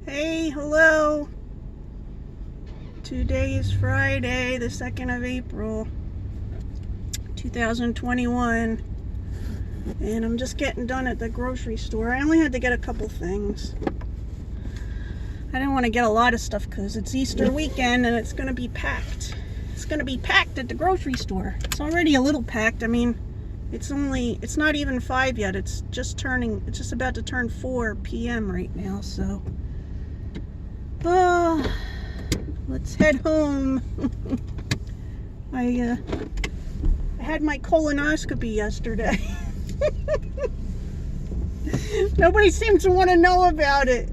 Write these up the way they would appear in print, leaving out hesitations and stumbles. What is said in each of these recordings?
Hey, hello. Today is Friday, the 2nd of April, 2021. And I'm just getting done at the grocery store. I only had to get a couple things. I didn't want to get a lot of stuff because it's Easter weekend and it's going to be packed. It's going to be packed at the grocery store. It's already a little packed. I mean, it's not even 5 yet. It's just about to turn 4 p.m. right now, so. Let's head home. I had my colonoscopy yesterday. Nobody seemed to want to know about it.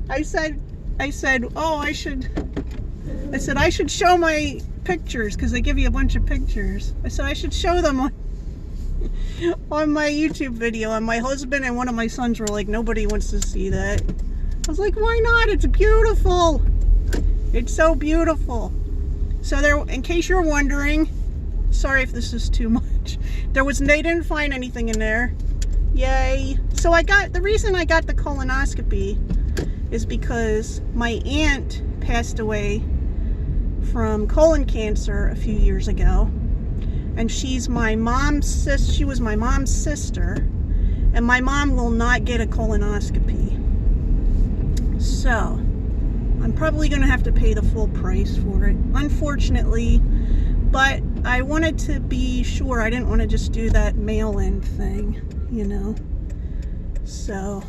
I said, I should show my pictures because they give you a bunch of pictures. I said I should show them on my YouTube video, and my husband and one of my sons were like, nobody wants to see that. I was like, why not? It's beautiful. It's so beautiful. So there, in case you're wondering, sorry if this is too much, they didn't find anything in there. Yay. So the reason I got the colonoscopy is because my aunt passed away from colon cancer a few years ago. And she was my mom's sister, and my mom will not get a colonoscopy. So, I'm probably going to have to pay the full price for it, unfortunately, but I wanted to be sure. I didn't want to just do that mail-in thing, you know. So,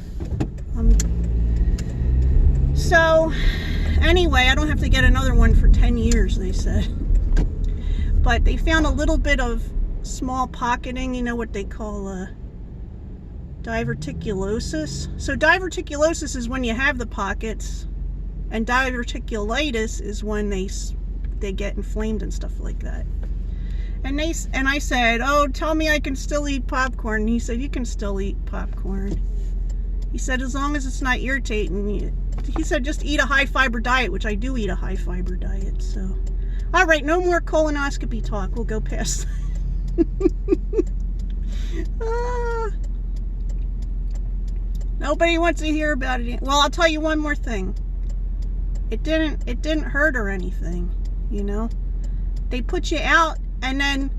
anyway, I don't have to get another one for 10 years, they said. But they found a little bit of small pocketing, you know what they call diverticulosis. So diverticulosis is when you have the pockets, and diverticulitis is when they get inflamed and stuff like that. And I said, oh, tell me I can still eat popcorn. And he said, you can still eat popcorn. He said, as long as it's not irritating you. He said, just eat a high fiber diet, which I do eat a high fiber diet, so. All right, no more colonoscopy talk. We'll go past that. Nobody wants to hear about it. Well, I'll tell you one more thing. It didn't hurt or anything, you know. They put you out and then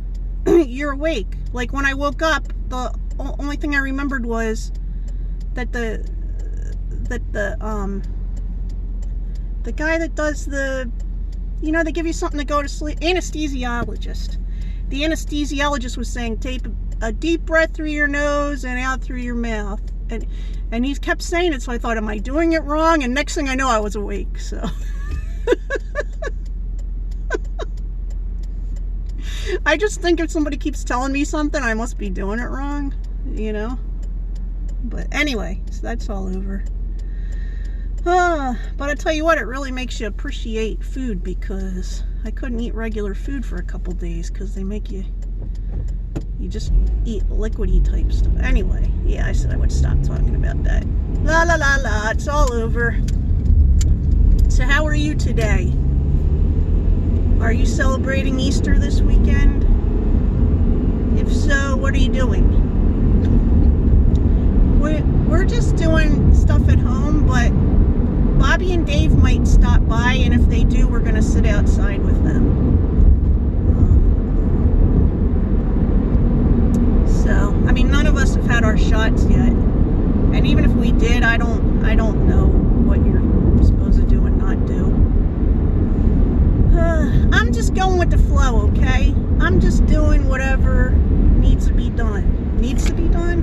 you're awake. Like when I woke up, the only thing I remembered was that the guy that does the, you know, they give you something to go to sleep, anesthesiologist. The anesthesiologist was saying, take a deep breath through your nose and out through your mouth. And he kept saying it, so I thought, am I doing it wrong? And next thing I know, I was awake, so. I just think if somebody keeps telling me something, I must be doing it wrong, you know? But anyway, so that's all over. But I tell you what, it really makes you appreciate food, because I couldn't eat regular food for a couple days because they make you just eat liquidy type stuff. Anyway, yeah, I said I would stop talking about that. La la la la, it's all over. So how are you today? Are you celebrating Easter this weekend? If so, what are you doing? We're just doing stuff at home, but Bobby and Dave might stop by, and if they do, we're going to sit outside with them. So, I mean, none of us have had our shots yet. And even if we did, I don't know what you're supposed to do and not do. I'm just going with the flow, okay? I'm just doing whatever needs to be done. Needs to be done?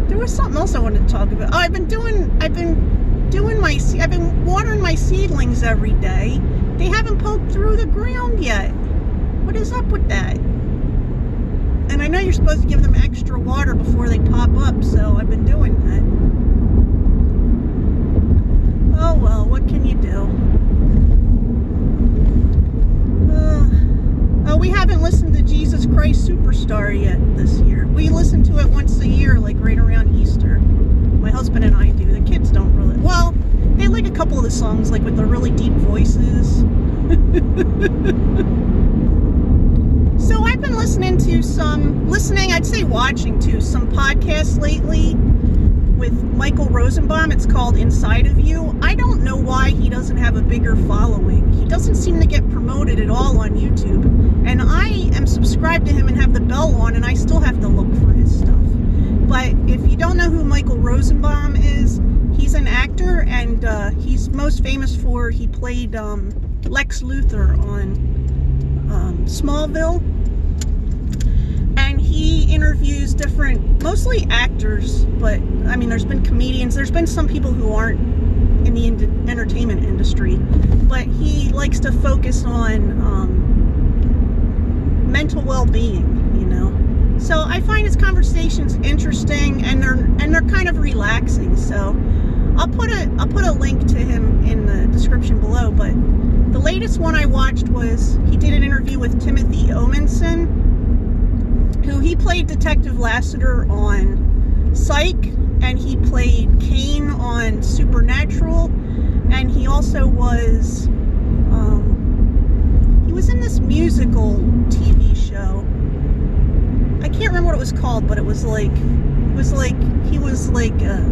There was something else I wanted to talk about. Oh, I've been watering my seedlings every day. They haven't poked through the ground yet. What is up with that? And I know you're supposed to give them extra water before they pop up, so I've been doing that. Oh well, what can you do? We haven't listened to Jesus Christ Superstar yet this year. We listen to it once a year, like right around Easter. My husband and I do. The kids don't really. Well, they like a couple of the songs, like with the really deep voices. So I've been watching some podcasts lately. with Michael Rosenbaum. It's called Inside of You. I don't know why he doesn't have a bigger following. He doesn't seem to get promoted at all on YouTube. And I am subscribed to him and have the bell on, and I still have to look for his stuff. But if you don't know who Michael Rosenbaum is, he's an actor, and he's most famous for, he played Lex Luthor on Smallville. And he interviews different, mostly actors, but I mean, there's been comedians, there's been some people who aren't in the entertainment industry, but he likes to focus on mental well-being, you know. So I find his conversations interesting, and they're kind of relaxing. So I'll put a link to him in the description below. But the latest one I watched was, he did an interview with Timothy Omenson, who he played Detective Lassiter on Psych, and he played Kane on Supernatural, and he also was in this musical TV show. I can't remember what it was called, but it was like he was like a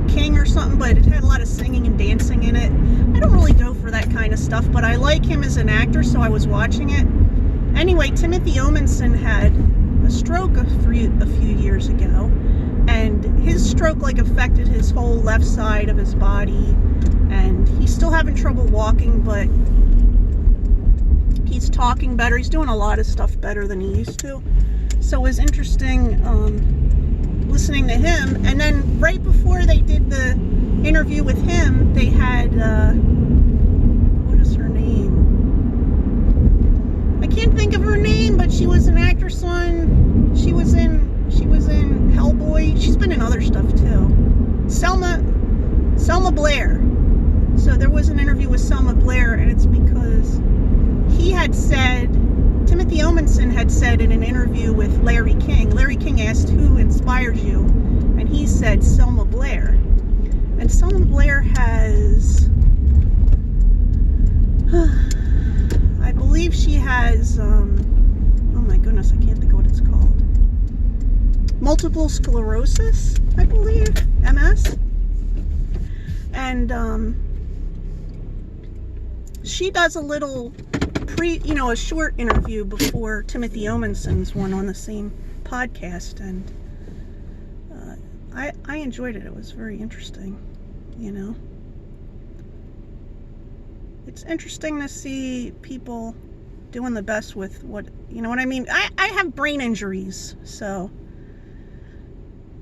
king or something, but it had a lot of singing and dancing in it. I don't really go for that kind of stuff, but I like him as an actor, so I was watching it. Anyway, Timothy Omenson had a stroke a few years ago, and his stroke like affected his whole left side of his body, and he's still having trouble walking, but he's talking better. He's doing a lot of stuff better than he used to. So it was interesting listening to him. And then right before they did the interview with him, they had what is her name? I can't think of her name, but she was an actress on, she was in Hellboy. She's been in other stuff too. Selma Blair. So there was an interview with Selma Blair, and it's because he had said, Timothy Omenson had said in an interview with Larry King asked, who inspired you? And he said, Selma Blair. And Selma Blair has, I believe she has, oh my goodness, I can't think of what it's called. Multiple sclerosis, I believe, MS. And she does a little a short interview before Timothy Omenson's one on the same podcast, and I enjoyed it. It was very interesting, you know. It's interesting to see people doing the best with what, you know what I mean? I have brain injuries, so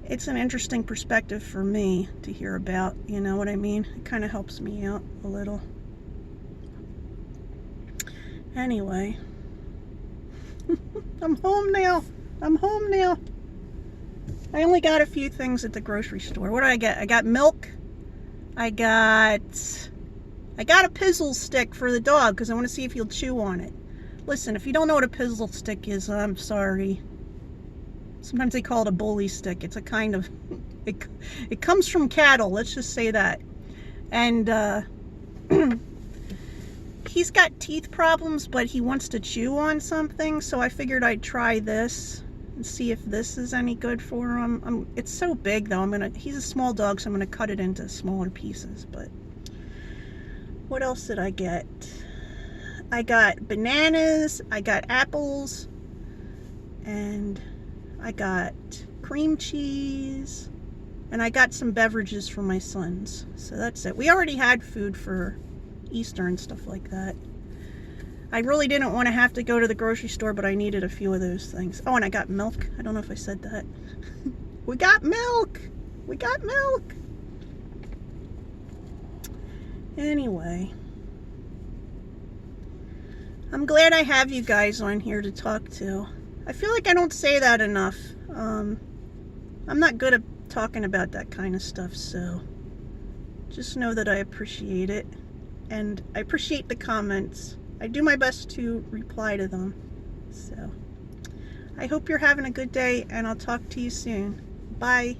it's an interesting perspective for me to hear about, you know what I mean? It kind of helps me out a little. Anyway, I'm home now. I only got a few things at the grocery store. What did I get? I got milk. I got a pizzle stick for the dog because I want to see if he'll chew on it. Listen, if you don't know what a pizzle stick is, I'm sorry. Sometimes they call it a bully stick. It's a kind of, it comes from cattle, let's just say that. And he's got teeth problems, but he wants to chew on something, so I figured I'd try this and see if this is any good for him. It's so big though, he's a small dog, so I'm gonna cut it into smaller pieces. But what else did I get? I got bananas, I got apples, and I got cream cheese, and I got some beverages for my sons. So that's it. We already had food for Easter and stuff like that. I really didn't want to have to go to the grocery store, but I needed a few of those things. Oh, and I got milk. I don't know if I said that. We got milk. Anyway, I'm glad I have you guys on here to talk to. I feel like I don't say that enough. I'm not good at talking about that kind of stuff, so just know that I appreciate it. And I appreciate the comments. I do my best to reply to them. So I hope you're having a good day, and I'll talk to you soon. Bye.